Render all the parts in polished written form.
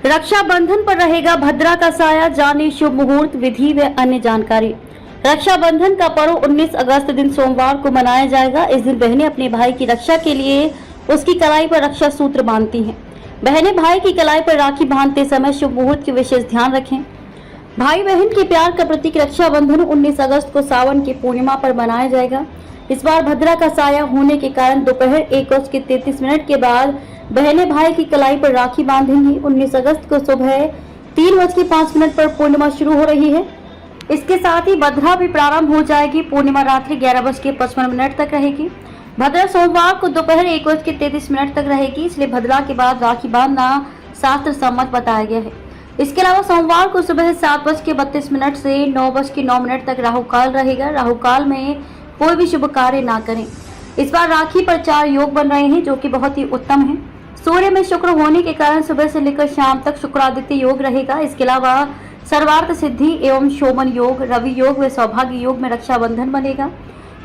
रक्षाबंधन पर रहेगा भद्रा का साया, जाने शुभ मुहूर्त, विधि व अन्य जानकारी। रक्षाबंधन का पर्व 19 अगस्त दिन सोमवार को मनाया जाएगा। इस दिन बहनें अपने भाई की रक्षा के लिए उसकी कलाई पर रक्षा सूत्र बांधती हैं। बहनें भाई की कलाई पर राखी बांधते समय शुभ मुहूर्त की विशेष ध्यान रखें। भाई बहन के प्यार का प्रतीक रक्षाबंधन 19 अगस्त को सावन की पूर्णिमा पर मनाया जाएगा। इस बार भद्रा का साया होने के कारण दोपहर 1:33 के बाद बहनें भाई की कलाई पर राखी बांधेंगी। 19 अगस्त को सुबह 3:05 पर पूर्णिमा शुरू हो रही है। इसके साथ ही भद्रा भी प्रारंभ हो जाएगी। पूर्णिमा रात्रि 11:55 तक रहेगी। भद्रा सोमवार को दोपहर 1:33 तक रहेगी, इसलिए भद्रा के बाद राखी बांधना शास्त्र सम्मत बताया गया है। इसके अलावा सोमवार को सुबह 7:32 से 9:09 तक राहु काल रहेगा। राहु काल में कोई भी शुभ कार्य ना करें। इस बार राखी पर 4 योग बन रहे हैं, जो कि बहुत ही उत्तम है। सूर्य में शुक्र होने के कारण सुबह से लेकर शाम तक शुक्रादित्य योग रहेगा। इसके अलावा सर्वार्थ सिद्धि एवं शोभन योग, रवि योग व सौभाग्य योग में रक्षाबंधन बनेगा।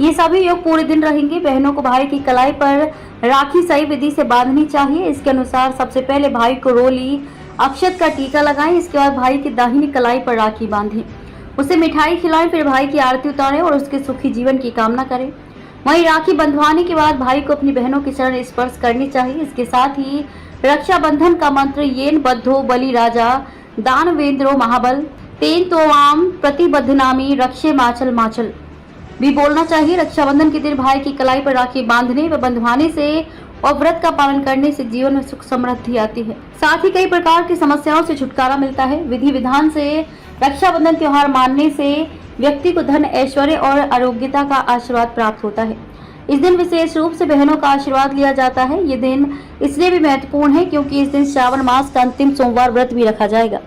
ये सभी योग पूरे दिन रहेंगे। बहनों को भाई की कलाई पर राखी सही विधि से बांधनी चाहिए। इसके अनुसार सबसे पहले भाई को रोली अक्षत का टीका लगाएं। इसके बाद भाई की दाहिनी कलाई पर राखी बांधें, उसे मिठाई खिलाएं, फिर भाई की आरती उतारें और उसके सुखी जीवन की कामना करें। वहीं राखी बंधवाने के बाद भाई को अपनी बहनों की चरण स्पर्श करनी चाहिए। इसके साथ ही रक्षाबंधन का मंत्र येन बद्धो बलि राजा दानवेंद्रो महाबल तेन तोवाम प्रतिबद्धनामी रक्षे माचल माचल भी बोलना चाहिए। रक्षाबंधन के दिन भाई की कलाई पर राखी बांधने व बंधवाने से और व्रत का पालन करने से जीवन में सुख समृद्धि आती है। साथ ही कई प्रकार की समस्याओं से छुटकारा मिलता है। विधि विधान से रक्षाबंधन त्योहार मानने से व्यक्ति को धन, ऐश्वर्य और आरोग्यता का आशीर्वाद प्राप्त होता है। इस दिन विशेष रूप से बहनों का आशीर्वाद लिया जाता है। ये दिन इसलिए भी महत्वपूर्ण है क्योंकि इस दिन श्रावण मास का अंतिम सोमवार व्रत भी रखा जाएगा।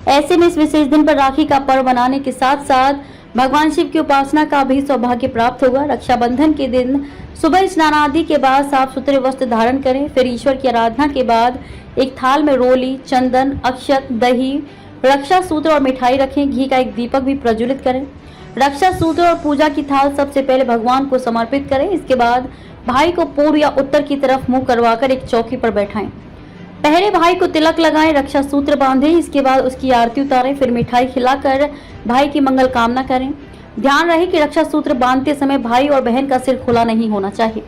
ऐसे में इस विशेष दिन पर राखी का पर्व मनाने के साथ साथ भगवान शिव की उपासना का भी सौभाग्य प्राप्त होगा। रक्षाबंधन के दिन सुबह स्नान आदि के बाद साफ सुथरे वस्त्र धारण करें। फिर ईश्वर की आराधना के बाद एक थाल में रोली, चंदन, अक्षत, दही, रक्षा सूत्र और मिठाई रखें। घी का एक दीपक भी प्रज्वलित करें। रक्षा सूत्र और पूजा की थाल सबसे पहले भगवान को समर्पित करें। इसके बाद भाई को पूर्व या उत्तर की तरफ मुंह करवाकर एक चौकी पर बैठाएं। पहले भाई को तिलक लगाएं, रक्षा सूत्र बांधें। इसके बाद उसकी आरती उतारें, फिर मिठाई खिलाकर भाई की मंगल कामना करें। ध्यान रहे कि रक्षा सूत्र बांधते समय भाई और बहन का सिर खुला नहीं होना चाहिए।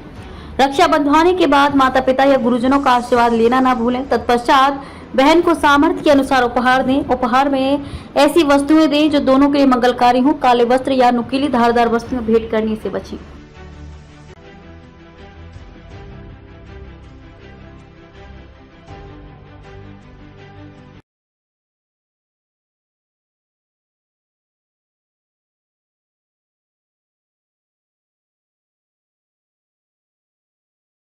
रक्षा बंधवाने के बाद माता पिता या गुरुजनों का आशीर्वाद लेना ना भूलें। तत्पश्चात बहन को सामर्थ्य के अनुसार उपहार दें। उपहार में ऐसी वस्तुएं दें जो दोनों के लिए मंगलकारी हों। काले वस्त्र या नुकीली धारदार वस्तुएं भेंट करने से बचें।